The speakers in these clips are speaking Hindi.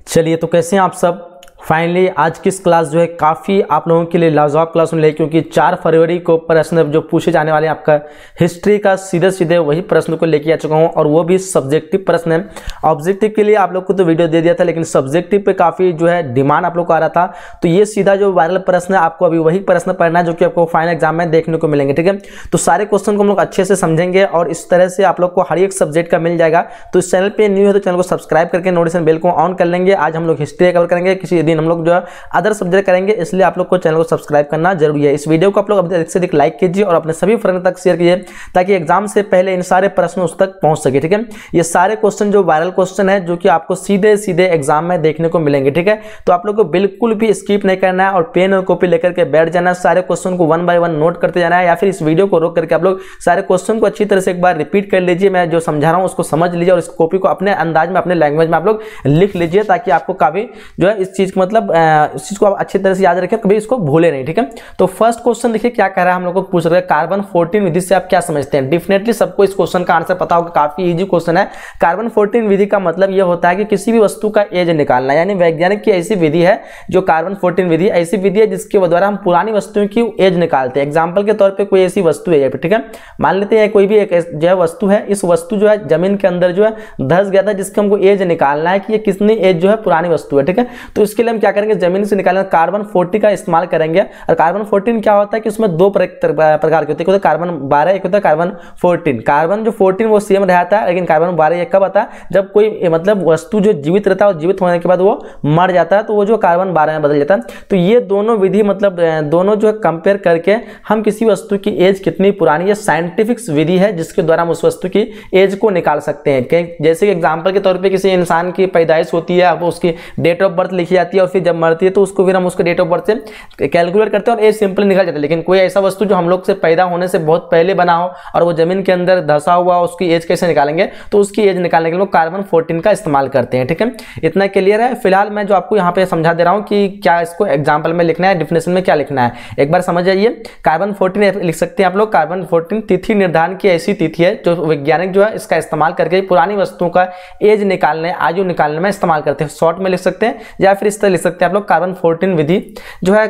चलिए, तो कैसे हैं आप सब। फाइनली आज की क्लास जो है काफ़ी आप लोगों के लिए लाजवाब क्लास मिले, क्योंकि 4 फरवरी को प्रश्न जो पूछे जाने वाले हैं आपका हिस्ट्री का सीधे सीधे वही प्रश्न को लेके आ चुका हूं, और वो भी सब्जेक्टिव प्रश्न है। ऑब्जेक्टिव के लिए आप लोग को तो वीडियो दे दिया था, लेकिन सब्जेक्टिव पे काफ़ी जो है डिमांड आप लोग को आ रहा था। तो ये सीधा जो वायरल प्रश्न है, आपको अभी वही प्रश्न पढ़ना है जो कि आपको फाइनल एग्जाम में देखने को मिलेंगे। ठीक है, तो सारे क्वेश्चन को हम लोग अच्छे से समझेंगे और इस तरह से आप लोग को हर एक सब्जेक्ट का मिल जाएगा। तो इस चैनल पे न्यू है तो चैनल को सब्सक्राइब करके नोटिफिकेशन बेल को ऑन कर लेंगे। आज हम लोग हिस्ट्री कवर करेंगे, किसी दिन हम लोग जो है अदर सब्जेक्ट करेंगे, इसलिए आप लोग को चैनल को सब्सक्राइब करना जरूरी है। इस वीडियो को आप लोग अधिक से अधिक लाइक कीजिए और अपने सभी फ्रेंड तक शेयर कीजिए, ताकि एग्जाम से पहले इन सारे प्रश्न उस तक पहुंच सके। ठीक है, ये सारे क्वेश्चन जो वायरल क्वेश्चन है, जो कि आपको सीधे सीधे एग्जाम में देखने को मिलेंगे। ठीक है, तो आप लोग को बिल्कुल भी स्किप नहीं करना है और पेन और कॉपी लेकर के बैठ जाना है। सारे क्वेश्चन को 1 बाय 1 नोट करते जाना है, या फिर इस वीडियो को रोक करके आप लोग सारे क्वेश्चन को अच्छी तरह से एक बार रिपीट कर लीजिए। मैं जो समझा रहा हूं उसको समझ लीजिए और इस कॉपी को अपने अंदाज में, अपने लैंग्वेज में आप लोग लिख लीजिए, ताकि आपको काफी जो है इस चीज को मतलब इस चीज को आप अच्छी तरह से याद रखें, कभी इसको भूले नहीं। ठीक है, तो फर्स्ट क्वेश्चन देखिए क्या कह रहा है, हम लोग को पूछ रहे हैं कार्बन 14 विधि से आप क्या समझते हैं। डेफिनेटली सबको इस क्वेश्चन का आंसर पता होगा, काफी इजी क्वेश्चन है। कार्बन 14 विधि का मतलब यह होता है कि किसी भी वस्तु का एज निकालना, यानी वैज्ञानिक की ऐसी विधि है जो कार्बन 14 विधि ऐसी विधि है जिसके द्वारा हम पुरानी वस्तुओं की एज निकालते हैं। एग्जाम्पल के तौर पर कोई ऐसी वस्तु है, ठीक है, मान लेते हैं कोई भी एक जो है वस्तु है, इस वस्तु जो है जमीन के अंदर जो है धंस गया था, जिसके हमको एज निकालना है कि ये कितनी एज जो है पुरानी वस्तु है। ठीक है, तो इसके लिए हम क्या करेंगे, जमीन से निकालना कार्बन 40 का इस्तेमाल करेंगे। और कार्बन 14 क्या होता है कि उसमें 2 प्रकार के होते हैं, कार्बन 12, एक होता है कार्बन 14। कार्बन जो 14 वो सेम रहता है, लेकिन कार्बन 12 ये कब आता है, जब कोई मतलब वस्तु जो जीवित रहता है और जीवित होने के बाद वो मर जाता है, तो वो जो कार्बन 12 में बदल जाता है। तो ये दोनों विधि मतलब दोनों जो है कंपेयर करके हम किसी वस्तु की एज कितनी पुरानी है, साइंटिफिक विधि है जिसके द्वारा हम उस वस्तु की एज को निकाल सकते हैं। जैसे एग्जाम्पल के तौर पर किसी इंसान की पैदाइश होती है, अब उसकी डेट ऑफ बर्थ लिखी जाती है और फिर जब मरती है तो उसको फिर हम उसको डेट ऑफ बर्थ से कैलकुलेट करते हैं और एज सिंपल निकल जाता है। लेकिन कोई ऐसा वस्तु जो हम लोग से पैदा होने से बहुत पहले बना हो और वो जमीन के अंदर धंसा हुआ, उसकी एज कैसे निकालेंगे, तो उसकी एज निकालने के लिए कार्बन 14 का इस्तेमाल करते हैं। ठीक है, इतना क्लियर है। फिलहाल मैं जो आपको यहाँ पे समझा दे रहा हूँ कि क्या इसको एग्जाम्पल में लिखना है, डिफिनेशन में क्या लिखना है, एक बार समझ जाइए। कार्बन 14 लिख सकते हैं आप लोग। कार्बन 14 तिथि निर्धारण की ऐसी तिथि है जो वैज्ञानिक जो है इसका इस्तेमाल करके पुरानी वस्तुओं का एज निकालने, आयु निकालने में इस्तेमाल करते हैं। शॉर्ट में लिख सकते हैं या फिर इस तरह लिख सकते हैं आप लोग, कार्बन 14 विधि जो है,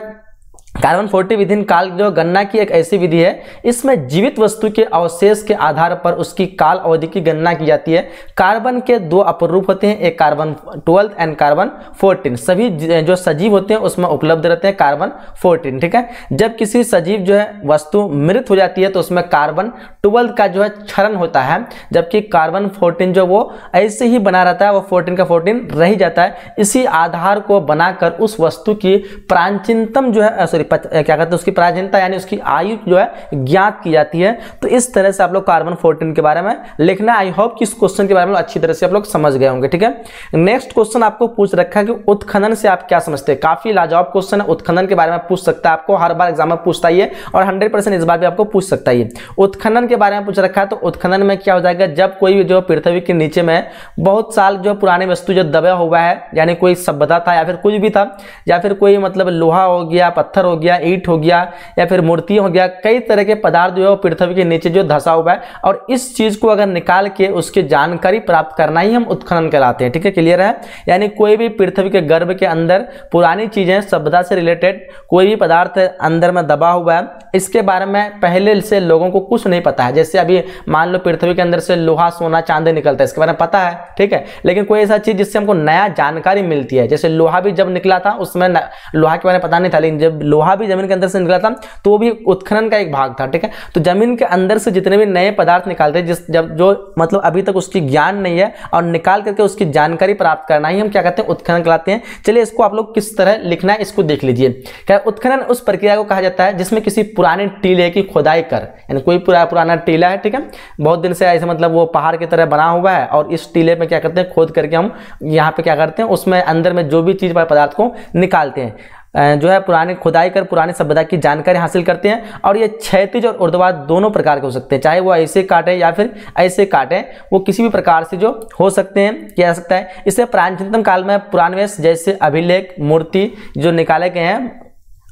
कार्बन 40 विधि काल जो गणना की एक ऐसी विधि है, इसमें जीवित वस्तु के अवशेष के आधार पर उसकी काल अवधि की गणना की जाती है। कार्बन के 2 अपरूप होते हैं, एक कार्बन 12 एंड कार्बन 14। सभी जो सजीव होते हैं उसमें उपलब्ध रहते हैं कार्बन 14। ठीक है, जब किसी सजीव जो है वस्तु मृत हो जाती है तो उसमें कार्बन 12 का जो है क्षरण होता है, जबकि कार्बन 14 जो वो ऐसे ही बना रहता है, वो 14 का 14 रह जाता है। इसी आधार को बनाकर उस वस्तु की प्राचीनतम जो है क्या कहते हैं, उसकी प्राचीनता यानी उसकी आयु जो है ज्ञात की जाती है। तो इस तरह से आप लोग कार्बन 14 के बारे में लिखना। आई होप कि इस क्वेश्चन के बारे में अच्छी तरह से आप लोग समझ गए होंगे। ठीक है, नेक्स्ट क्वेश्चन आपको पूछ रखा है कि उत्खनन से आप क्या समझते हैं। काफी लाजवाब क्वेश्चन है, उत्खनन के बारे में पूछ सकता है आपको, हर बार एग्जाम में पूछता ही है और 100% इस बार भी आपको पूछ सकता है। उत्खनन के बारे में पूछ रखा है, तो उत्खनन में क्या हो जाएगा, जब कोई भी जो पृथ्वी के नीचे में बहुत साल जो पुरानी वस्तु जो दबा हुआ है, यानी कोई सभ्यता था या फिर कुछ भी था, या फिर कोई मतलब लोहा हो गया, पत्थर हो गया, ईंट हो गया, या फिर मूर्ति हो गया, कई तरह के पदार्थ जो है पृथ्वी के नीचे जो धंसा हुआ है, और इस चीज को अगर निकाल के उसकी जानकारी प्राप्त करना ही हम उत्खनन कहलाते हैं। ठीक है, क्लियर है। यानी कोई भी पृथ्वी के गर्भ के अंदर पुरानी चीजें, सभ्यता से रिलेटेड कोई भी पदार्थ अंदर में दबा हुआ है, इसके बारे में पहले से लोगों को कुछ नहीं पता है। जैसे अभी मान लो पृथ्वी के अंदर से लोहा, सोना, चांदी निकलता है, इसके बारे में पता है। ठीक है, लेकिन कोई ऐसा चीज जिससे हमको नया जानकारी मिलती है, जैसे लोहा भी जब निकला था उसमें लोहा के बारे में पता नहीं था, लेकिन जब लोहा भी जमीन के अंदर से निकला था तो वो भी उत्खनन का एक भाग था। ठीक है, तो जमीन के अंदर से जितने भी नए पदार्थ निकालते हैं, जब जो मतलब अभी तक उसकी ज्ञान नहीं है, और निकाल करके उसकी जानकारी प्राप्त करना ही हम क्या कहते हैं, उत्खनन कहलाते हैं। चलिए इसको आप लोग किस तरह लिखना है इसको देख लीजिए। क्या उत्खनन उस प्रक्रिया को कहा जाता है जिसमें किसी पुराने टीले की खुदाई कर, यानी कोई पुराना टीला है, ठीक है, बहुत दिन से ऐसे मतलब वो पहाड़ की तरह बना हुआ है, और इस टीले में क्या करते हैं, खोद करके हम यहाँ पे क्या करते हैं, उसमें अंदर में जो भी चीज पदार्थ को निकालते हैं, जो है पुरानी खुदाई कर पुरानी सभ्यता की जानकारी हासिल करते हैं। और ये क्षैतिज और ऊर्ध्वाधर दोनों प्रकार के हो सकते हैं, चाहे वो ऐसे काटे या फिर ऐसे काटे, वो किसी भी प्रकार से जो हो सकते हैं, किया जा सकता है। इससे प्राचीनतम काल में पुराणवेश जैसे अभिलेख, मूर्ति जो निकाले गए हैं,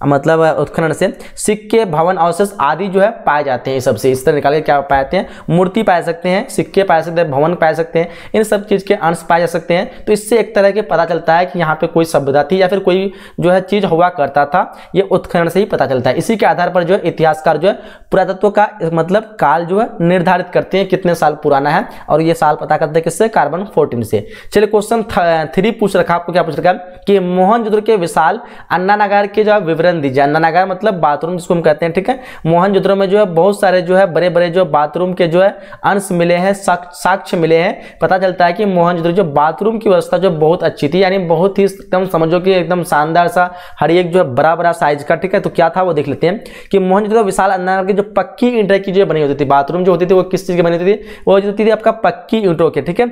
मतलब उत्खनन से सिक्के, भवन, अवशेष आदि जो है पाए जाते हैं। सबसे इस तरह निकाल के क्या पाते हैं, मूर्ति पाए सकते हैं, सिक्के पाए सकते हैं, भवन पाए सकते हैं, इन सब चीज के अंश पाए जा सकते हैं। तो इससे एक तरह के पता चलता है कि यहाँ पे कोई सभ्यता थी या फिर कोई जो है चीज हुआ करता था, ये उत्खनन से ही पता चलता है। इसी के आधार पर जो है इतिहासकार जो है पुरातत्व का मतलब काल जो है निर्धारित करते हैं कितने साल पुराना है, और ये साल पता करते हैं किससे, कार्बन 14 से। चलिए क्वेश्चन 3 पूछ रखा, आपको क्या पूछ रखा कि मोहनजोदड़ो के विशाल अन्नानगर के जो विवरण दीजिए। अन्नानगर मतलब बाथरूम जिसको हम कहते हैं, ठीक है। मोहनजोदड़ो में जो है बहुत सारे जो है बड़े बड़े जो बाथरूम के जो है अंश मिले हैं, साक्ष्य मिले हैं। पता चलता है कि मोहनजोदड़ो जो बाथरूम की व्यवस्था जो बहुत अच्छी थी, यानी बहुत ही एकदम समझो कि एकदम शानदार सा, हर एक जो है बड़ा बड़ा साइज का, ठीक है। तो क्या था वो देख लेते हैं कि मोहनजोदड़ो विशाल अन्नानगर की जो पक्की ईंट की जो बनी होती थी, बाथरूम जो होती थी वो किस चीज की बनी होती थी, वो जो होती थी आपका पक्की ईंटों के, ठीक है।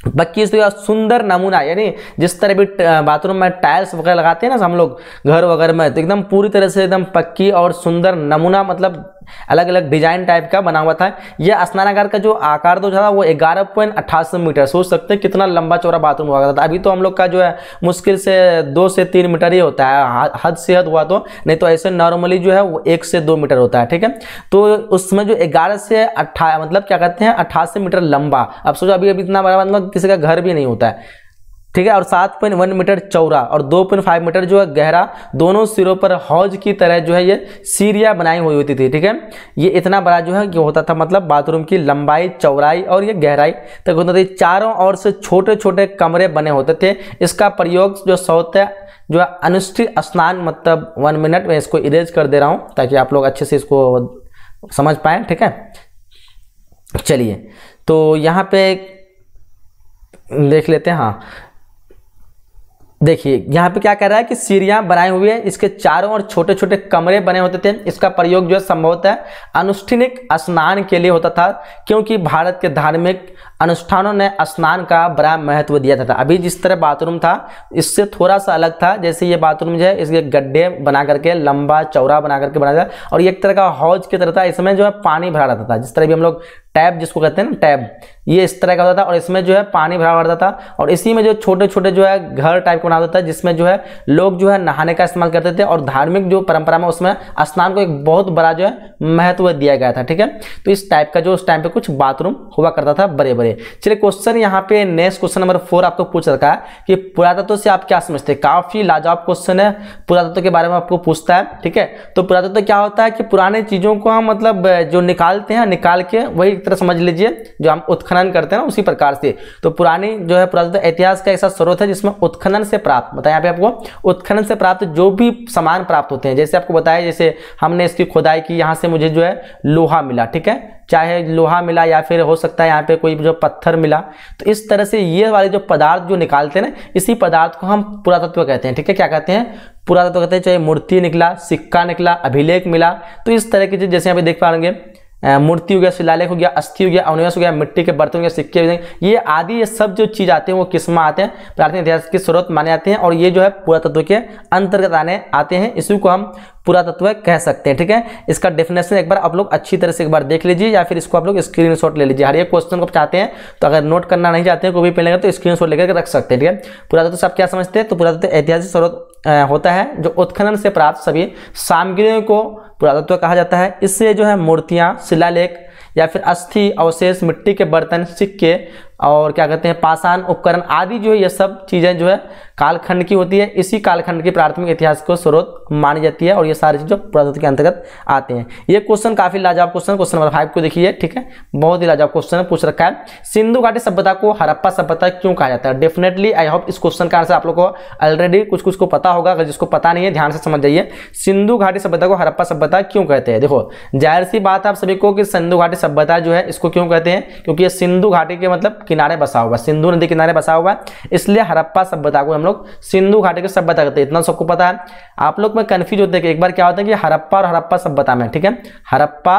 पक्की सुंदर नमूना, यानी जिस तरह भी बाथरूम में टाइल्स वगैरह लगाते हैं ना हम लोग घर वगैरह में, तो एकदम पूरी तरह से एकदम पक्की और सुंदर नमूना, मतलब अलग अलग डिजाइन टाइप का बना हुआ था। यह स्नानागार का जो आकार तो था वो 11.88 मीटर, सोच सकते हैं कितना लंबा चौड़ा बाथरूम हुआ करता था। अभी तो हम लोग का जो है मुश्किल से 2 से 3 मीटर ही होता है, हद से हद हुआ तो, नहीं तो ऐसे नॉर्मली जो है वो 1 से 2 मीटर होता है, ठीक है। तो उसमें जो 11 से 18 मतलब क्या कहते हैं 88 मीटर लंबा, अब सोचो अभी इतना बड़ा मतलब किसी का घर भी नहीं होता है, ठीक है। और 7.1 मीटर चौड़ा और 2.5 मीटर जो है गहरा, दोनों सिरों पर हौज की तरह जो है ये सीढ़ियां बनाई हुई होती थी, ठीक है। ये इतना बड़ा जो है होता था, मतलब बाथरूम की लंबाई, चौड़ाई और ये गहराई तक होता थी। चारों ओर से छोटे छोटे कमरे बने होते थे। इसका प्रयोग जो सौते जो है अनुष्ठित स्नान, मतलब 1 मिनट में इसको इरेज कर दे रहा हूं ताकि आप लोग अच्छे से इसको समझ पाए, ठीक है। चलिए तो यहाँ पे देख लेते हैं। हाँ देखिए यहाँ पे क्या कह रहा है कि सीढ़ियां बनाई हुई है, इसके चारों ओर छोटे छोटे कमरे बने होते थे। इसका प्रयोग जो है संभवतः अनुष्ठानिक स्नान के लिए होता था, क्योंकि भारत के धार्मिक अनुष्ठानों ने स्नान का बड़ा महत्व दिया था। अभी जिस तरह बाथरूम था इससे थोड़ा सा अलग था, जैसे ये बाथरूम जो है इसके गड्ढे बना करके लंबा चौड़ा बना करके बनाया था, और एक तरह का हौज की तरह था। इसमें जो है पानी भरा रहता था, जिस तरह भी हम लोग टैब जिसको कहते हैं ना, टैब, ये इस तरह का होता था और इसमें जो है पानी भरा रहता था। और इसी में जो छोटे छोटे जो है घर टाइप का बना होता था, जिसमें जो है लोग जो है नहाने का इस्तेमाल करते थे, और धार्मिक जो परंपरा में उसमें स्नान को एक बहुत बड़ा जो है महत्व दिया गया था, ठीक है। तो इस टाइप का जो उस टाइम पे कुछ बाथरूम हुआ करता था बड़े बड़े। चलिए क्वेश्चन यहाँ पे नेक्स्ट क्वेश्चन नंबर 4 आपको पूछ रखा है कि पुरातत्व से आप क्या समझते हैं। काफी लाजवाब क्वेश्चन है, पुरातत्व के बारे में आपको पूछता है, ठीक है। तो पुरातत्व क्या होता है कि पुराने चीजों को हम मतलब जो निकालते हैं, निकाल के वही एक तरह समझ लीजिए जो हम उत्खनन करते हैं ना, उसी प्रकार से। तो पुरानी जो है पुरातत्व इतिहास का ऐसा स्रोत है जिसमें उत्खनन से प्राप्त, बताया यहाँ पे आपको, उत्खनन से प्राप्त जो भी सामान प्राप्त होते हैं, जैसे आपको बताया जैसे हमने इसकी खुदाई की, यहाँ से मुझे जो है लोहा मिला, ठीक है, चाहे लोहा मिला या फिर हो सकता है यहाँ पे कोई जो पत्थर मिला। तो इस तरह से ये वाले जो पदार्थ जो निकालते हैं ना, इसी पदार्थ को हम पुरातत्व कहते हैं, ठीक है। क्या कहते हैं, पुरातत्व कहते हैं। चाहे मूर्ति निकला, सिक्का निकला, अभिलेख मिला, तो इस तरह की चीज जैसे यहाँ पे देख पाएंगे, मूर्ति हो गया, शिलालेख हो गया, अस्थि हो गया, अवनिवेश हो गया, मिट्टी के बर्तन हो गया, सिक्के, ये आदि ये सब जो चीज आते हैं वो किस में आते हैं, प्राचीन इतिहास के स्रोत माने जाते हैं, और ये जो है पुरातत्व के अंतर्गत आते हैं। इसी को हम पुरातत्व कह सकते हैं, ठीक है। इसका डेफिनेशन एक बार आप लोग अच्छी तरह से एक बार देख लीजिए, या फिर इसको आप लोग स्क्रीनशॉट ले लीजिए। हर एक क्वेश्चन को आप चाहते हैं तो अगर नोट करना नहीं चाहते हैं कोई भी पेन लेकर, तो स्क्रीनशॉट लेकर रख सकते हैं, ठीक है। पुरातत्व से आप क्या समझते हैं, तो पुरातत्व ऐतिहासिक स्रोत होता है जो उत्खनन से प्राप्त सभी सामग्रियों को पुरातत्व कहा जाता है। इससे जो है मूर्तियां, शिलालेख या फिर अस्थि अवशेष, मिट्टी के बर्तन, सिक्के और क्या कहते हैं पाषाण उपकरण आदि जो है ये सब चीजें जो है कालखंड की होती है। इसी कालखंड के प्राथमिक इतिहास को स्रोत मानी जाती है, और ये सारी चीजें पुरातत्व के अंतर्गत आते हैं। ये क्वेश्चन काफी लाजवाब क्वेश्चन, क्वेश्चन नंबर 5 को देखिए, ठीक है, बहुत ही लाजवाब क्वेश्चन पूछ रखा है। सिंधु घाटी सभ्यता को हड़प्पा सभ्यता क्यों कहा जाता है। डेफिनेटली आई होप इस क्वेश्चन का आंसर आप लोग को ऑलरेडी कुछ कुछ को पता होगा, अगर जिसको पता नहीं है ध्यान से समझ जाइए। सिंधु घाटी सभ्यता को हड़प्पा सभ्यता क्यों कहते हैं। देखो जाहिर सी बात आप सभी को कि सिंधु घाटी सभ्यता जो है इसको क्यों कहते हैं, क्योंकि ये सिंधु घाटी के मतलब किनारे बसा हुआ, सिंधु नदी किनारे बसा हुआ है, इसलिए हड़प्पा सभ्यता को हम लोग सिंधु घाटी की सभ्यता कहते हैं। इतना सबको पता है। आप लोग में कंफ्यूज होते हैं कि एक बार क्या होता है कि हड़प्पा और हड़प्पा सभ्यता में, ठीक है, हड़प्पा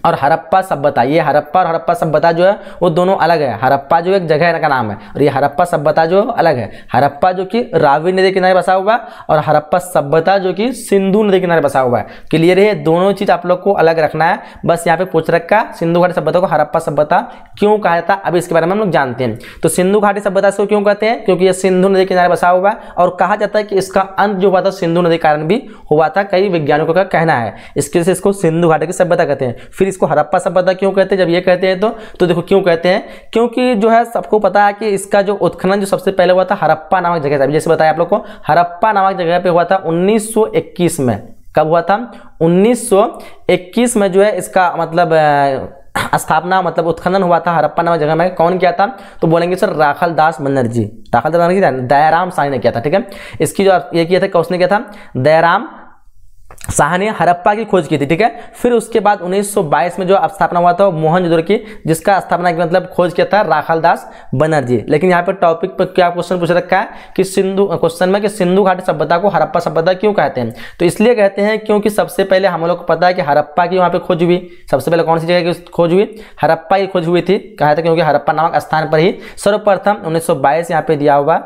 और हड़प्पा सभ्यता, ये हड़प्पा और हड़प्पा सभ्यता जो है वो दोनों अलग है। हड़प्पा जो एक जगह का नाम है और ये हड़प्पा सभ्यता जो अलग है। हड़प्पा जो कि रावी नदी किनारे बसा हुआ है और हड़प्पा सभ्यता जो कि सिंधु नदी किनारे बसा हुआ है। क्लियर है, दोनों चीज आप लोग को अलग रखना है। बस यहाँ पे पूछ रखा सिंधु घाटी सभ्यता को हड़प्पा सभ्यता क्यों कहा जाता है, अभी इसके बारे में हम लोग जानते हैं। तो सिंधु घाटी सभ्यता को क्यों कहते हैं, क्योंकि ये सिंधु नदी किनारे बसा हुआ है और कहा जाता है कि इसका अंत जो हुआ था सिंधु नदी कारण भी हुआ था, कई वैज्ञानिकों का कहना है। इसके से इसको सिंधु घाटी की सभ्यता कहते हैं। फिर इसको हड़प्पा सभ्यता क्यों कहते हैं, जब ये कहते हैं तो देखो क्यों कहते हैं, क्योंकि जो है सबको पता है कि इसका जो उत्खनन जो सबसे पहले हुआ था हड़प्पा नामक जगह से, जैसे बताया आप लोग को, हड़प्पा नामक जगह पे हुआ था 1921 में। कब हुआ था, 1921 में जो है इसका मतलब स्थापना मतलब उत्खनन हुआ था हड़प्पा नामक जगह में। कौन किया था, तो बोलेंगे सर राखालदास बनर्जी, राखालदास बनर्जी, दयाराम साहनी ने किया था। ठीक है, इसकी जो ये किया था, उसने किया था दयाराम शाह ने हड़प्पा की खोज की थी। ठीक है, फिर उसके बाद 1922 में जो स्थापना हुआ था मोहनजोदड़ो की, जिसका स्थापना की मतलब खोज किया था राखालदास बनर्जी। लेकिन यहाँ पे टॉपिक पर क्या क्वेश्चन पूछ रखा है कि क्वेश्चन में कि सिंधु घाटी सभ्यता को हड़प्पा सभ्यता क्यों कहते हैं, तो इसलिए कहते हैं क्योंकि सबसे पहले हम लोग को पता है कि हड़प्पा की वहाँ पे खोज हुई। सबसे पहले कौन सी जगह की खोज हुई, हड़प्पा की खोज हुई थी। कहा था क्योंकि हड़प्पा नामक स्थान पर ही सर्वप्रथम 1922 यहाँ पे दिया हुआ,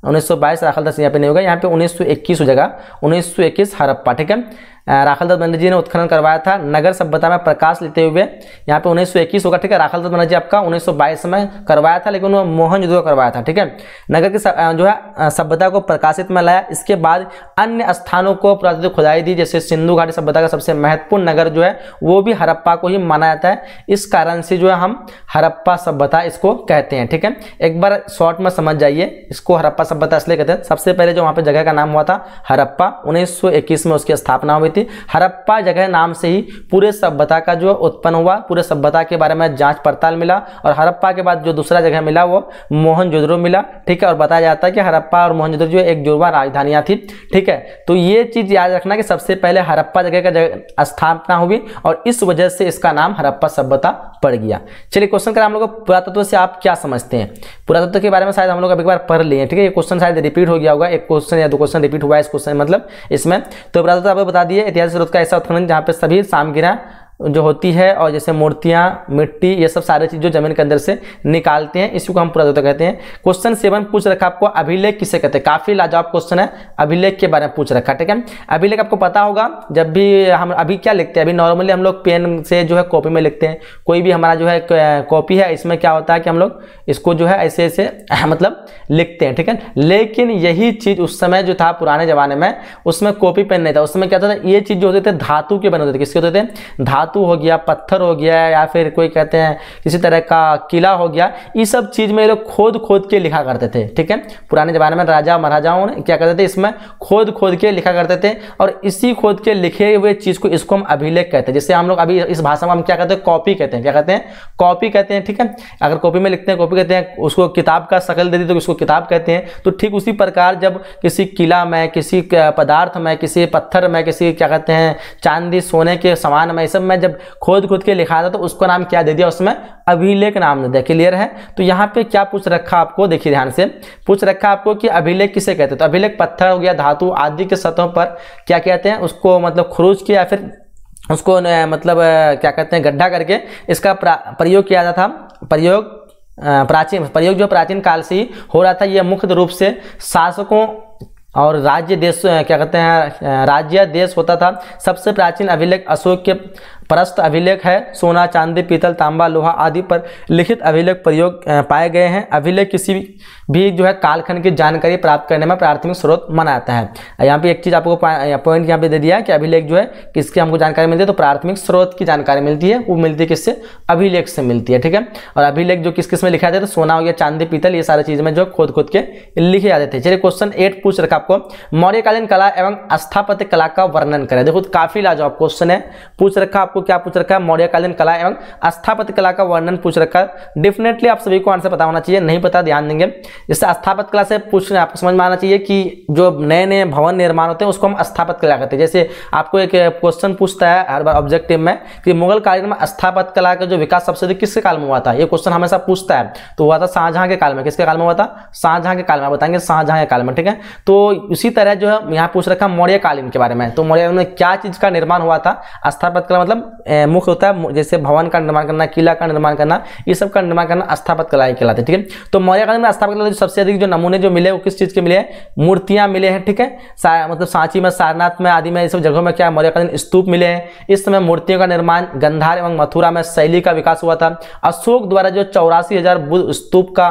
1922 राखालदास यहाँ पे नहीं होगा, यहाँ पे 1921 हो जाएगा, 1921 हड़प्पा। ठीक है, राखालदास बनर्जी ने उत्खनन करवाया था नगर सभ्यता में प्रकाश लेते हुए, यहाँ पे 1921 होगा। ठीक है, राखालदास बनर्जी आपका 1922 में करवाया था, लेकिन वो मोहनजोदड़ो करवाया था। ठीक है, नगर की जो है सभ्यता को प्रकाशित में लाया। इसके बाद अन्य स्थानों को पुरातत्व खुदाई दी, जैसे सिंधु घाटी सभ्यता का सबसे महत्वपूर्ण नगर जो है वो भी हड़प्पा को ही माना जाता है। इस कारण से जो है हम हड़प्पा सभ्यता इसको कहते हैं। ठीक है, एक बार शॉर्ट में समझ जाइए, इसको हड़प्पा सभ्यता इसलिए कहते हैं, सबसे पहले जो वहाँ पे जगह का नाम हुआ था हड़प्पा, 1921 में उसकी स्थापना हुई थी। हड़प्पा जगह नाम से ही पूरे सभ्यता का जो उत्पन्न हुआ, पूरे सभ्यता के बारे में जांच पड़ताल मिला और हड़प्पा के बाद जो दूसरा जगह मिला वो मोहनजोदड़ो मिला। ठीक है, और बताया जाता है कि हड़प्पा और मोहनजोदड़ो जो एक जुड़वा राजधानियां थी। ठीक है, तो ये चीज याद रखना कि सबसे पहले हड़प्पा जगह का स्थापना हुई और इस वजह से इसका नाम हड़प्पा सभ्यता पड़ गया। चलिए क्वेश्चन करें हम लोग, पुरातत्व से आप क्या समझते हैं। पुरातत्व के बारे में शायद हम लोग अभी एक बार पढ़ लिए। ठीक है, ये क्वेश्चन शायद रिपीट हो गया होगा, एक क्वेश्चन या दो क्वेश्चन रिपीट हुआ है इस क्वेश्चन मतलब इसमें। तो पुरातत्व आपको बता दिए, ऐतिहासिक स्रोत का ऐसा उत्खनन जहाँ पे सभी सामग्रियां जो होती है और जैसे मूर्तियां, मिट्टी, ये सब सारे चीज जो जमीन के अंदर से निकालते हैं, इसी को हम पुरातत्व कहते हैं। क्वेश्चन 7 पूछ रखा आपको, अभिलेख किसे कहते हैं। काफी लाजवाब क्वेश्चन है, अभिलेख के बारे में पूछ रखा। ठीक है, अभिलेख आपको पता होगा, जब भी हम अभी क्या लिखते हैं, अभी नॉर्मली हम लोग पेन से जो है कॉपी में लिखते हैं। कोई भी हमारा जो है कॉपी है, इसमें क्या होता है कि हम लोग इसको जो है ऐसे ऐसे मतलब लिखते हैं। ठीक है, लेकिन यही चीज उस समय जो था पुराने जमाने में, उसमें कॉपी पेन नहीं था। उस समय क्या होता था, ये चीज जो होते थे धातु के बने होते थे। किसके होते थे, धातु हो गया, पत्थर हो गया, या फिर कोई कहते हैं किसी तरह का किला हो गया, ये सब चीज में लोग खोद खोद के लिखा करते थे। ठीक है, पुराने जमाने में राजा महाराजाओं ने क्या करते थे, इसमें खोद खोद के लिखा करते थे और इसी खोद के लिखे हुए चीज को इसको हम अभिलेख कहते हैं। जैसे हम लोग अभी इस भाषा में हम क्या कहते हैं, कॉपी कहते हैं। क्या कहते हैं, कॉपी कहते हैं। ठीक है, अगर कॉपी में लिखते हैं कॉपी कहते हैं, उसको किताब का शक्ल दे दी तो उसको किताब कहते हैं। तो ठीक उसी प्रकार जब किसी किला में, किसी पदार्थ में, किसी पत्थर में, किसी क्या कहते हैं चांदी सोने के सामान में, सब में जब खोद खोद के लिखा था तो उसको नाम क्या दे दिया, उसमें अभिलेख नाम दे दिया। क्लियर है, तो यहाँ पे क्या पूछ रखा आपको, देखिए ध्यान से पूछ रखा आपको कि अभिलेख किसे कहते हैं। तो अभिलेख पत्थर हो गया, धातु आदि के सतहों पर क्या कहते हैं, उसको मतलब खुरूज किया, फिर उसको मतलब क्या कहते हैं गड्ढा करके इसका प्रयोग किया जाता था। प्रयोग जो प्राचीन काल से ही हो रहा था। यह मुख्य रूप से शासकों और राज्य देश क्या कहते हैं राज्य देश होता था। सबसे प्राचीन अभिलेख अशोक के प्रस्थ अभिलेख है। सोना, चांदी, पीतल, तांबा, लोहा आदि पर लिखित अभिलेख प्रयोग पाए गए हैं। अभिलेख किसी भी जो है कालखंड की जानकारी प्राप्त करने में प्राथमिक स्रोत माना जाता है। यहाँ पे एक चीज आपको पॉइंट यहाँ पे दे दिया है कि अभिलेख जो है किसकी हमको जानकारी मिलती है, तो प्राथमिक स्रोत की जानकारी मिलती है। वो मिलती है किससे, अभिलेख से मिलती है। ठीक है, और अभिलेख जो किस किस में लिखा जाता है, तो सोना हो गया, चांदी, पीतल, ये सारी चीज में जो खोद खोद के लिखे जाते थे। चलिए क्वेश्चन 8 पूछ रखा आपको, मौर्यकालीन कला एवं स्थापत्य कला का वर्णन करें। देखो काफी लाजवाब क्वेश्चन है, पूछ रखा आपको क्या पूछ रखा है, मौर्यकालीन कला एवं स्थापत्य कला का वर्णन पूछ रखा है। डेफिनेटली आप सभी को आंसर पता होना चाहिए, नहीं पता ध्यान देंगे। जैसे स्थापत्य कला से पूछने आपको समझ में आना चाहिए कि जो नए नए भवन निर्माण होते हैं उसको हम स्थापत्य कला कहते हैं। जैसे आपको एक क्वेश्चन पूछता है हर बार ऑब्जेक्टिव में कि मुगल कालीन में स्थापत्य कला का जो विकास सबसे अधिक किसके काल में हुआ था, ये क्वेश्चन हमेशा पूछता है। तो हुआ था शाहजहां के काल में। किसके काल में हुआ था, शाहजहां के काल में, बताएंगे शाहजहां के काल में। ठीक है, तो उसी तरह जो है यहाँ पूछ रखा मौर्यकालीन के बारे में। तो मौर्यकालीन में क्या चीज का निर्माण हुआ था, स्थापत्य कला मतलब मुख्य होता है, जैसे भवन का निर्माण करना, किला का निर्माण करना, ये सब का निर्माण करना स्थापत्य कला कहलाते हैं। ठीक है, तो मौर्य काल में स्थापत्य कला सबसे अधिक जो नमूने जो मिले वो किस चीज के मिले हैं? मूर्तियां मिले हैं। ठीक है, मतलब सांची में, सारनाथ में आदि में, इस सब जगहों में क्या मौर्यकालीन स्तूप मिले हैं। इस समय मूर्तियों का निर्माण गंधार एवं मथुरा में शैली का विकास हुआ था। अशोक द्वारा जो 84,000 बुद्ध स्तूप का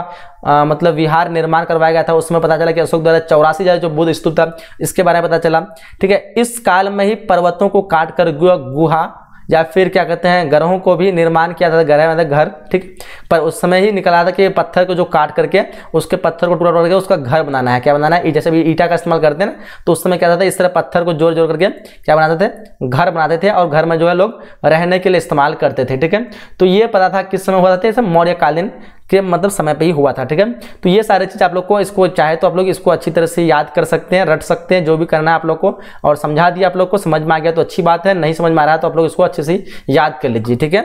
मतलब विहार निर्माण करवाया गया था, उसमें पता चला कि अशोक द्वारा 84,000 जो बुद्ध स्तूप था, इसके बारे में पता चला। ठीक है, इस काल में ही पर्वतों को काटकर गुहा या फिर क्या कहते हैं ग्रहों को भी निर्माण किया था। ग्रह मतलब घर, ठीक, पर उस समय ही निकला था कि पत्थर को जो काट करके उसके पत्थर को टुकड़ा करके उसका घर बनाना है। क्या बनाना है? जैसे भी ईटा का इस्तेमाल करते हैं ना, तो उस समय क्या था, इस तरह पत्थर को जोड़ जोड़ करके क्या बनाते थे? घर बनाते थे, और घर में जो है लोग रहने के लिए इस्तेमाल करते थे। ठीक है, तो ये पता था किस समय हुआ था, सब मौर्यकालीन के मतलब समय पे ही हुआ था। ठीक है, तो ये सारी चीज आप लोग को, इसको चाहे तो आप लोग इसको अच्छी तरह से याद कर सकते हैं, रट सकते हैं, जो भी करना है आप लोग को, और समझा दिया आप लोग को, समझ में आ गया तो अच्छी बात है, नहीं समझ में आ रहा है तो आप लोग इसको अच्छे से याद कर लीजिए। ठीक है,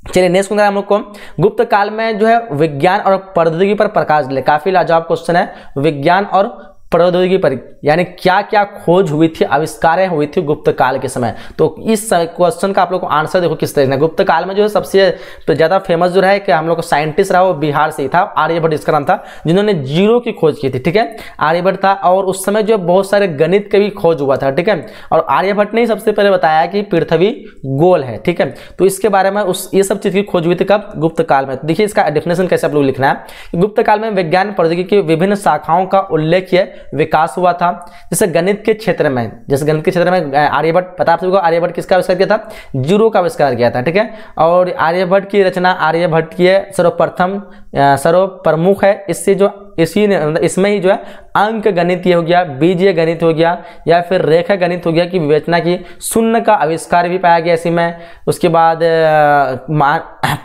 चलिए नेक्स्ट क्वेश्चन हम लोग को, गुप्त काल में जो है विज्ञान और प्रौद्योगिकी पर प्रकाश डाले। काफी लाजवाब क्वेश्चन है, विज्ञान और प्रौद्योगिकी पर यानी क्या क्या खोज हुई थी, आविष्कारें हुई थी गुप्त काल के समय। तो इस क्वेश्चन का आप लोग को आंसर देखो किस तरह से। गुप्त काल में जो है सबसे ज्यादा फेमस जो है कि हम लोग को साइंटिस्ट रहा वो बिहार से ही था, आर्यभट्ट इसका नाम था, जिन्होंने जीरो की खोज की थी। ठीक है, आर्यभट्ट था, और उस समय जो बहुत सारे गणित के भी खोज हुआ था। ठीक है, और आर्यभट्ट ने ही सबसे पहले बताया कि पृथ्वी गोल है। ठीक है, तो इसके बारे में ये सब चीज की खोज हुई थी कब? गुप्त काल में। देखिए इसका डेफिनेशन कैसे आप लोग लिखना है। गुप्त काल में विज्ञान प्रौद्योगिकी की विभिन्न शाखाओं का उल्लेख विकास हुआ था। जैसे गणित के क्षेत्र में, आर्यभट्ट, पता आप सबको आर्यभट्ट किसका आविष्कार किया था? जीरो का आविष्कार किया था। ठीक है, और आर्यभट्ट की रचना, आर्यभट्ट की सर्वप्रमुख है। इससे जो इसमें ही जो है अंक गणित ये हो गया, बीजीय गणित हो गया, या फिर रेखा गणित हो गया की विवेचना की, शून्य का आविष्कार भी पाया गया इसी में। उसके बाद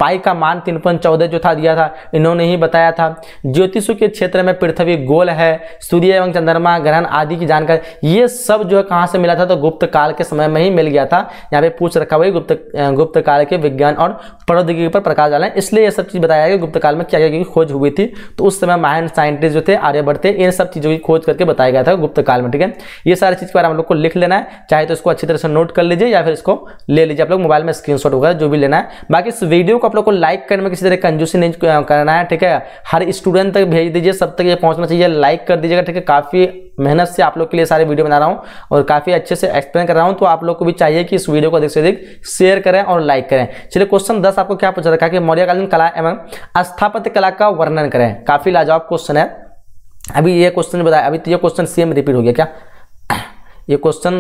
पाई का मान 3.14 जो था दिया था, इन्होंने ही बताया था। ज्योतिषों के क्षेत्र में पृथ्वी गोल है, सूर्य एवं चंद्रमा ग्रहण आदि की जानकारी, ये सब जो है कहाँ से मिला था? तो गुप्त काल के समय में ही मिल गया था। यहाँ पे पूछ रखा हुआ गुप्त काल के विज्ञान और प्रौद्योगिकी पर प्रकाश डालें, इसलिए ये सब चीज बताया गया गुप्त काल में क्या क्या खोज हुई थी। तो उस समय महान साइंटिस्ट जो थे आर्यभट्ट थे, इन सब चीजों की खोज करके बताया गया था गुप्त काल में। ठीक है, ये सारी चीज के बारे में हम लोग को लिख लेना है, चाहे तो इसको अच्छी तरह से नोट कर लीजिए या फिर इसको ले लीजिए आप लोग मोबाइल में स्क्रीनशॉट वगैरह जो भी लेना है। बाकी इस वीडियो को आप लोग को लाइक करने में किसी तरह कंजूसी नहीं करना है। ठीक है, हर स्टूडेंट तक भेज दीजिए, सब तक ये पहुंचना चाहिए, लाइक कर दीजिएगा। ठीक है, काफी मेहनत से आप लोग के लिए सारे वीडियो बना रहा हूं और काफी अच्छे से एक्सप्लेन कर रहा हूं, तो आप लोग को भी चाहिए कि इस वीडियो को अधिक से अधिक शेयर करें और लाइक करें। चलिए क्वेश्चन 10 आपको क्या पूछ रखा है कि मौर्यकालीन कला एवं स्थापत्य कला का वर्णन करें। काफी लाजवाब क्वेश्चन है। अभी ये क्वेश्चन बताया, अभी तो ये क्वेश्चन सेम रिपीट हो गया क्या? ये क्वेश्चन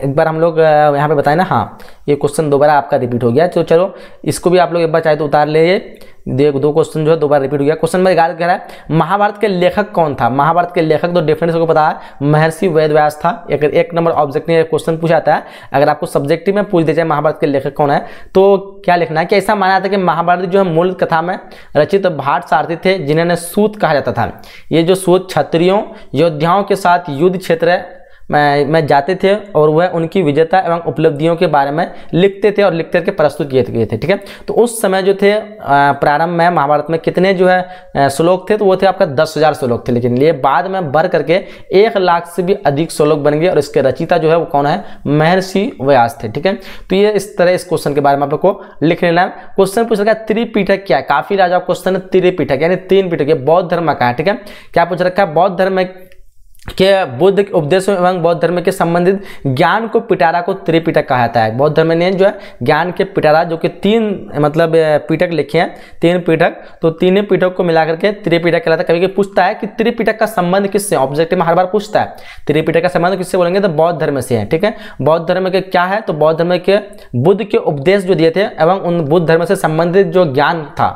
एक बार हम लोग यहाँ पे बताए ना, हाँ ये क्वेश्चन दोबारा आपका रिपीट हो गया। तो चलो इसको भी आप लोग एक बार चाहे तो उतार ले। दो क्वेश्चन जो है दोबारा रिपीट हो गया। क्वेश्चन में 11 कह रहा है महाभारत के लेखक कौन था? महाभारत के लेखक तो डेफिनेटली सबको पता है, महर्षि वेदव्यास था। एक नंबर ऑब्जेक्टिव में क्वेश्चन पूछा था, अगर आपको सब्जेक्टिव में पूछ दिया जाए महाभारत के लेखक कौन है तो क्या लिखना है कि ऐसा माना था कि महाभारत जो है मूल कथा में रचित भाट सारथी थे, जिन्हें सूत कहा जाता था। ये जो सूत क्षत्रियों योद्धाओं के साथ युद्ध क्षेत्र में जाते थे और वह उनकी विजेता एवं उपलब्धियों के बारे में लिखते थे और लिख करके प्रस्तुत किए थे। ठीक है, तो उस समय जो थे प्रारंभ में महाभारत में कितने जो है श्लोक थे? तो वो थे आपका 10,000 श्लोक थे, लेकिन ये बाद में बढ़ करके 1 लाख से भी अधिक श्लोक बन गए और इसके रचयिता जो है वो कौन है? महर्षि व्यास थे। ठीक है, तो ये इस तरह इस क्वेश्चन के बारे में आपको लिख लेना है। क्वेश्चन पूछ रखा है त्रिपिटक क्या है? काफी लाजवाब क्वेश्चन है। त्रिपिटक यानी 3 पिटक, बौद्ध धर्म का है। ठीक है, क्या पूछ रखा है? बौद्ध धर्म के बुद्ध के उपदेशों एवं बौद्ध धर्म के संबंधित ज्ञान को पिटारा को त्रिपिटक कहा जाता है। बौद्ध धर्म ने जो है ज्ञान के पिटारा जो कि 3 मतलब पिटक लिखे हैं, 3 पिटक, तो 3 पिटक को मिलाकर के त्रिपिटक कहलाता है। कभी कभी पूछता है कि त्रिपिटक का संबंध किससे? ऑब्जेक्टिव में हर बार पूछता है त्रिपिटक का संबंध किससे, बोलेंगे तो बौद्ध धर्म से है। ठीक है, बौद्ध धर्म के क्या है? तो बौद्ध धर्म के बुद्ध के उपदेश जो दिए थे एवं उन बुद्ध धर्म से संबंधित जो ज्ञान था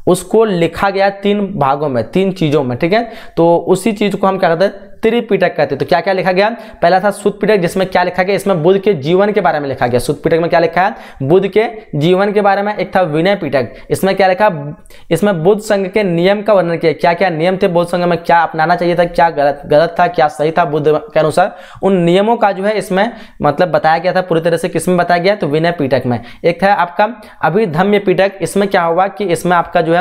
उसको लिखा गया 3 भागों में, 3 चीजों में। ठीक है, तो उसी चीज को हम क्या कहते हैं? त्रिपिटक कहते हैं। तो क्या क्या लिखा गया? पहला था सुत्त पिटक, जिसमें क्या लिखा गया? इसमें बुद्ध के जीवन के बारे में लिखा गया। सुत्त पिटक में क्या लिखा है? बुद्ध के जीवन के बारे में। एक था विनय पिटक, इसमें क्या लिखा? इसमें बुद्ध संघ के नियम का वर्णन किया, क्या क्या नियम थे बुद्ध संघ में, क्या अपनाना चाहिए था, क्या गलत था, क्या सही था बुद्ध के अनुसार, उन नियमों का जो है इसमें मतलब बताया गया था पूरी तरह से। किसमें बताया गया? तो विनय पिटक में। एक था आपका अभिधम्य पिटक, इसमें क्या हुआ कि इसमें आपका जो है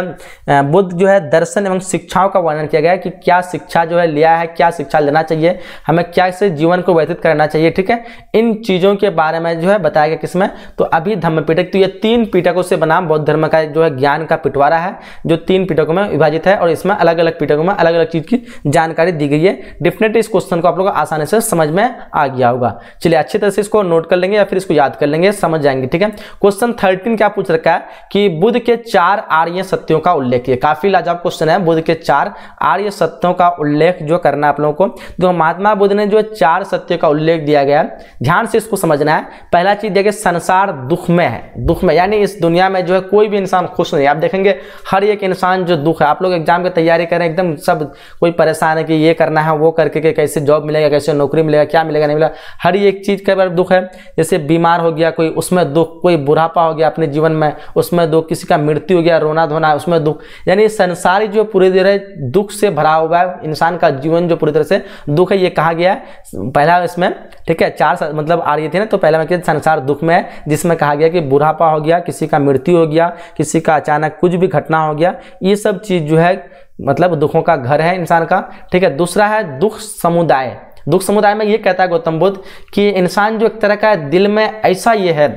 बुद्ध जो है दर्शन एवं शिक्षाओं का वर्णन किया गया कि क्या शिक्षा जो है लिया है, क्या शिक्षा लेना चाहिए, हमें क्या से जीवन को व्यतीत करना चाहिए, ठीक है। इन चीज़ों के बारे में जो है बताया गया किसमें, तो अभी धम्म पिटक। तो ये 3 पिटकों से बना बौद्ध धर्म का जो है ज्ञान का पिटवारा है, जो 3 पिटकों में विभाजित है और इसमें अलग अलग पिटकों में अलग अलग चीज़ की जानकारी दी गई है। डेफिनेटली इस क्वेश्चन को आप लोग आसानी से समझ में आ गया होगा। चलिए अच्छी तरह से इसको नोट कर लेंगे या फिर इसको याद कर लेंगे, समझ जाएंगे, ठीक है। क्वेश्चन 13 क्या पूछ रखा है कि बुद्ध के 4 आर्य सत्यों का उल्लेख किया। काफी लाजवाब क्वेश्चन है, बुद्ध के 4 आर्य सत्यों का उल्लेख जो करना है आप लोगों को। तो महात्मा बुद्ध ने जो 4 सत्यों का उल्लेख दिया गया, ध्यान से इसको समझना है। पहला चीज देखिए, संसार दुख में है, दुख में यानी इस दुनिया में जो है कोई भी इंसान खुश नहीं। आप देखेंगे हर एक इंसान जो दुख है, आप लोग एग्जाम की तैयारी करें एकदम सब कोई परेशान है कि ये करना है वो करके के कैसे जॉब मिलेगा, कैसे नौकरी मिलेगा, क्या मिलेगा नहीं मिलेगा, हर एक चीज का दुख है। जैसे बीमार हो गया कोई, उसमें दुख, कोई बुढ़ापा हो गया अपने जीवन में, उसमें दुख, किसी का मृत्यु हो गया, रोना धोना, उसमें दुख। यानी संसारी जो पूरी तरह दुख से भरा हुआ है, इंसान का जीवन जो पूरी तरह से दुख है, ये कहा गया है पहला इसमें, ठीक है। 4 मतलब आर्य थे ना, तो पहला में संसार दुख में है, जिसमें कहा गया कि बुढ़ापा हो गया, किसी का मृत्यु हो गया, किसी का अचानक कुछ भी घटना हो गया, ये सब चीज जो है मतलब दुखों का घर है इंसान का, ठीक है। दूसरा है दुख समुदाय। दुख समुदाय में ये कहता है गौतम बुद्ध कि इंसान जो एक तरह का दिल में ऐसा ये है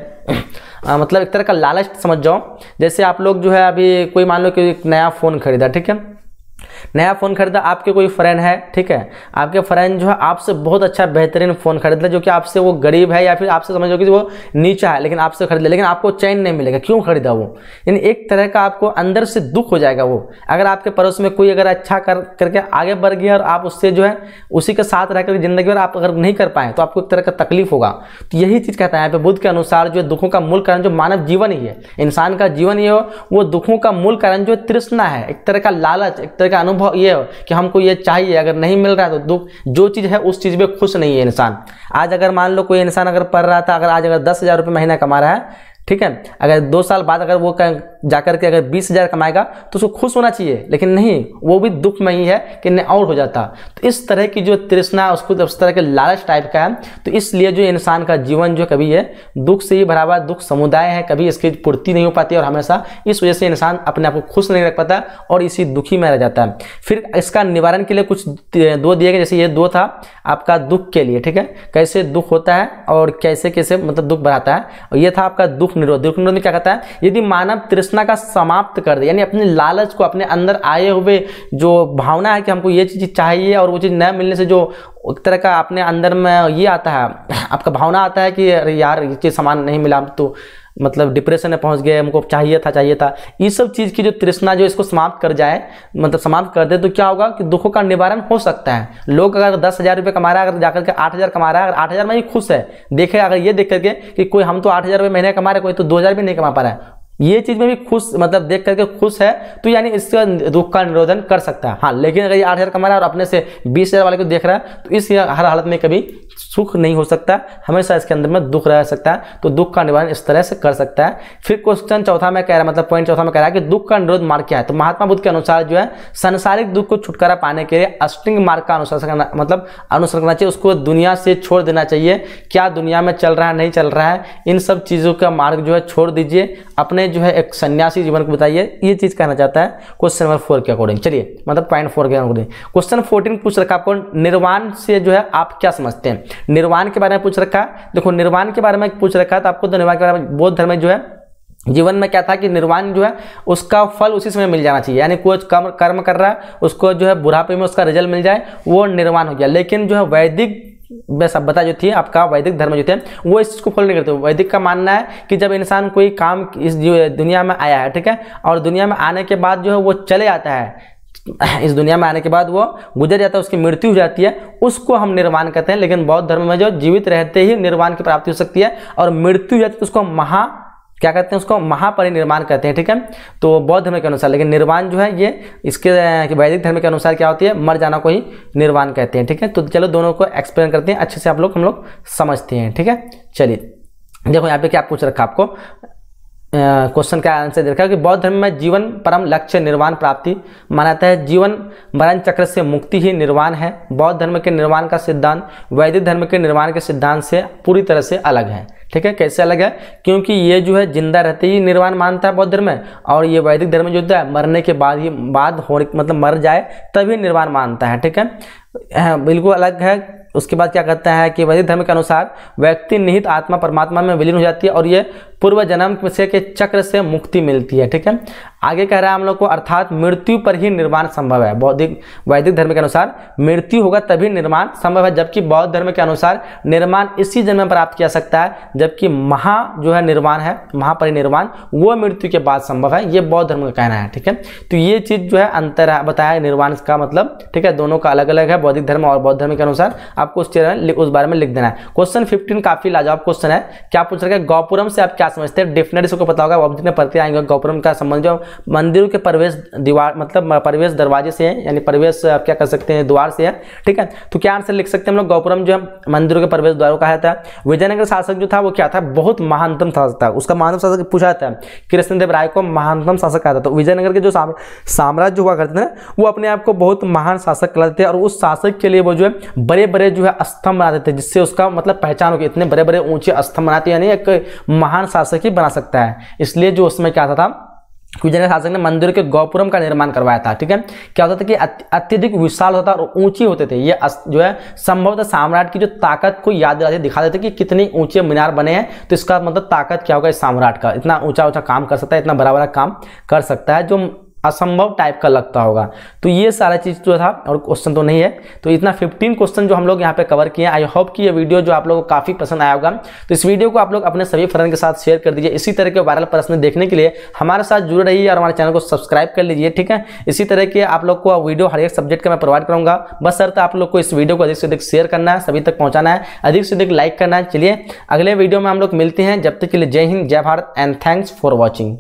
मतलब एक तरह का लालच समझ जाओ। जैसे आप लोग जो है अभी कोई मान लो कि एक नया फ़ोन खरीदा, ठीक है, नया फ़ोन खरीदा, आपके कोई फ्रेंड है, ठीक है, आपके फ्रेंड जो है आपसे बहुत अच्छा बेहतरीन फ़ोन खरीदा, जो कि आपसे वो गरीब है या फिर आपसे समझो कि वो नीचा है, लेकिन आपसे खरीद ले, लेकिन आपको चैन नहीं मिलेगा। क्यों खरीदा वो? यानी एक तरह का आपको अंदर से दुख हो जाएगा वो। अगर आपके पड़ोस में कोई अगर अच्छा करके आगे बढ़ गया और आप उससे जो है उसी के साथ रहकर जिंदगी भर आप अगर नहीं कर पाए तो आपको एक तरह का तकलीफ होगा। तो यही चीज़ कहता है यहाँ पे बुद्ध के अनुसार, जो दुखों का मूल कारण जो मानव जीवन ही है, इंसान का जीवन ही हो, वो दुखों का मूल कारण जो तृष्णा है, एक तरह का लालच, एक तरह का अनुभव ये हो कि हमको ये चाहिए, अगर नहीं मिल रहा है तो दुख, जो चीज़ है उस चीज़ में खुश नहीं है इंसान। आज अगर मान लो कोई इंसान अगर पढ़ रहा था, अगर आज अगर 10,000 रुपये महीना कमा रहा है, ठीक है, अगर 2 साल बाद अगर वो जाकर के अगर 20,000 कमाएगा तो उसको खुश होना चाहिए, लेकिन नहीं, वो भी दुख में ही है कि नहीं और हो जाता। तो इस तरह की जो तृष्णा, उसको उस तरह के लालच टाइप का है। तो इसलिए जो इंसान का जीवन जो कभी है दुख से ही भरा हुआ, दुख समुदाय है, कभी इसकी पूर्ति नहीं हो पाती और हमेशा इस वजह से इंसान अपने आप को खुश नहीं रख पाता और इसी दुखी में रह जाता है। फिर इसका निवारण के लिए कुछ 2 दिए गए, जैसे ये 2 था आपका दुख के लिए, ठीक है, कैसे दुख होता है और कैसे कैसे मतलब दुख बढ़ाता है, और ये था आपका दुख निरोध। दुख निरोध में क्या कहता है, यदि मानव तृष्णा का समाप्त कर दे, यानी अपने लालच को, अपने अंदर आए हुए जो भावना है कि हमको ये चीज़ चाहिए और वो चीज़ न मिलने से जो एक तरह का अपने अंदर में ये आता है, आपका भावना आता है कि अरे यार ये चीज़ सामान नहीं मिला तो मतलब डिप्रेशन में पहुंच गए, हमको चाहिए था, ये सब चीज़ की जो तृष्णा जो इसको समाप्त कर जाए, मतलब समाप्त कर दे, तो क्या होगा कि दुखों का निवारण हो सकता है। लोग अगर 10,000 रुपये कमा रहा है, अगर जाकर के 8,000 कमा रहा है, अगर 8,000 में ही खुश है, देखे अगर ये देख करके कि कोई हम तो 8,000 रुपये महीने कमा रहे, कोई तो 2,000 भी नहीं कमा पा रहा है, ये चीज में भी खुश, मतलब देख करके खुश है, तो यानी इसका दुख का निरोधन कर सकता है। हाँ, लेकिन अगर ये 8,000 कमा रहा है और अपने से 20,000 वाले को देख रहा है, तो इस हर हालत में कभी सुख नहीं हो सकता, हमेशा इसके अंदर में दुख रह सकता है। तो दुख का निवारण इस तरह से कर सकता है। फिर क्वेश्चन चौथा में कह रहा है, मतलब पॉइंट चौथा में कह रहा है कि दुख का निरोध मार्ग क्या है। तो महात्मा बुद्ध के अनुसार जो है सांसारिक दुख को छुटकारा पाने के लिए अष्टांग मार्ग का अनुसरण करना, मतलब अनुसरण करना चाहिए, उसको दुनिया से छोड़ देना चाहिए। क्या दुनिया में चल रहा है, नहीं चल रहा है, इन सब चीज़ों का मार्ग जो है छोड़ दीजिए, अपने जो है एक सन्यासी जीवन को बताइए, ये चीज़ कहना चाहता है क्वेश्चन नंबर 4 के अकॉर्डिंग। चलिए, मतलब पॉइंट 4 के अकॉर्डिंग क्वेश्चन 14 पूछ रखा आपको, निर्वाण से जो है आप क्या समझते हैं। निर्वाण के बारे में पूछ रखा है। देखो, निर्वाण के बारे में पूछ रखा है, तो आपको तो निर्वाण के बारे में बौद्ध धर्म में जो है जीवन में क्या था कि निर्वाण जो है उसका फल उसी समय मिल जाना चाहिए, यानी कोई कर्म कर रहा है उसको जो है बुढ़ापे में उसका रिजल्ट मिल जाए, वो निर्वाण हो गया। लेकिन जो है वैदिक सभ्यता जो थी, आपका वैदिक धर्म जो थे, वो इस चीज़ को फॉलो नहीं करते। वैदिक का मानना है कि जब इंसान कोई काम इस दुनिया में आया है, ठीक है, और दुनिया में आने के बाद जो है वो चले जाता है, इस दुनिया में आने के बाद वो गुजर जाता है, उसकी मृत्यु हो जाती है, उसको हम निर्वाण कहते हैं। लेकिन बौद्ध धर्म में जो जीवित रहते ही निर्वाण की प्राप्ति हो सकती है, और मृत्यु हो जाती है तो उसको क्या कहते हैं, उसको महापरिनिर्वाण कहते हैं, ठीक है। तो बौद्ध धर्म के अनुसार, लेकिन निर्वाण जो है ये इसके वैदिक धर्म के अनुसार क्या होती है, मर जाना को ही निर्वाण कहते हैं, ठीक है। तो चलो दोनों को एक्सप्लेन करते हैं अच्छे से, हम लोग समझते हैं, ठीक है। चलिए देखो यहाँ पे क्या पूछ रखा आपको, क्वेश्चन का आंसर देखा कि बौद्ध धर्म में जीवन परम लक्ष्य निर्वाण प्राप्ति मानता है। जीवन मरण चक्र से मुक्ति ही निर्वाण है। बौद्ध धर्म के निर्वाण का सिद्धांत वैदिक धर्म के निर्वाण के सिद्धांत से पूरी तरह से अलग है, ठीक है, कैसे अलग है? क्योंकि ये जो है जिंदा रहते ही निर्वाण मानता है बौद्ध धर्म में, और ये वैदिक धर्म जो होता है मरने के बाद ही होने मतलब मर जाए तभी निर्वाण मानता है। ठीक है, बिल्कुल अलग है। उसके बाद क्या कहता है कि वैदिक धर्म के अनुसार व्यक्ति निहित आत्मा परमात्मा में विलीन हो जाती है और ये पूर्व जन्म से के चक्र से मुक्ति मिलती है। ठीक है, आगे कह रहा है हम लोग को, अर्थात मृत्यु पर ही निर्वाण संभव है। वैदिक धर्म के अनुसार मृत्यु होगा तभी निर्वाण संभव है, जबकि बौद्ध धर्म के अनुसार निर्वाण इसी जन्म में प्राप्त किया सकता है, जबकि जो है निर्वाण है, महापरिनिर्वाण, वो मृत्यु के बाद संभव है। ये बौद्ध धर्म का कहना है। ठीक है, तो ये चीज जो है अंतर बताया निर्वाण का मतलब। ठीक है, दोनों का अलग अलग है, वैदिक धर्म और बौद्ध धर्म के अनुसार। आपको उस बारे में लिख देना है। क्वेश्चन 15 काफी लाजवाब क्वेश्चन है। क्या पूछ रहा है? गौपुरम से आप क्या समझते हैं? डेफिनेटली सबको पता होगा, ऑब्जेक्ट में पढ़ते आएंगे। गौपुरम का संबंध जो मंदिरों के प्रवेश दीवार मतलब प्रवेश दरवाजे से है, यानी प्रवेश आप क्या कर सकते हैं द्वार से है। ठीक है, तो क्या आंसर लिख सकते हैं हम लोग? गौपुरम जो है मंदिरों के प्रवेश द्वारों कहा जाता है। विजयनगर शासक जो था वो क्या था? बहुत महानतम शासक था। उसका महानतम शासक पूछा जाता है, कृष्णदेव राय को महानतम शासक कहा था। तो विजयनगर के जो साम्राज्य हुआ करते थे वो अपने आप को बहुत महान शासक कहते थे, और उस शासक के लिए वो जो है बड़े बड़े जो है स्तंभ बनाते थे, जिससे उसका मतलब पहचान हो कि इतने बड़े बड़े ऊंचे स्तंभ बनाते हैं, यानी एक महान शासक ही बना सकता है। इसलिए जो उसमें क्या था विजयनगर शासक ने मंदिर के गौपुरम का निर्माण करवाया था। ठीक है, क्या होता था कि अत्यधिक विशाल होता और ऊंची होते थे। ये जो है संभवतः सम्राट की जो ताकत को याद दिलाते दिखा देते कि कितने ऊंचे मीनार बने हैं, तो इसका मतलब ताकत क्या होगा इस सम्राट का, इतना ऊंचा ऊंचा काम कर सकता है, इतना बड़ा बड़ा काम कर सकता है, जो असंभव टाइप का लगता होगा। तो ये सारा चीज जो था, और क्वेश्चन तो नहीं है। तो इतना 15 क्वेश्चन जो हम लोग यहाँ पे कवर किए हैं। आई होप कि ये वीडियो जो आप लोगों को काफी पसंद आया होगा। तो इस वीडियो को आप लोग अपने सभी फ्रेंड के साथ शेयर कर दीजिए। इसी तरह के वायरल प्रश्न देखने के लिए हमारे साथ जुड़े रहिए और हमारे चैनल को सब्सक्राइब कर लीजिए। ठीक है, इसी तरह के आप लोग को वीडियो हर एक सब्जेक्ट का मैं प्रोवाइड करूंगा। बस शर्त आप लोग को इस वीडियो को अधिक से अधिक शेयर करना है, सभी तक पहुंचाना है, अधिक से अधिक लाइक करना है। चलिए अगले वीडियो में हम लोग मिलते हैं। जब तक के लिए जय हिंद, जय Bharat and thanks for watching.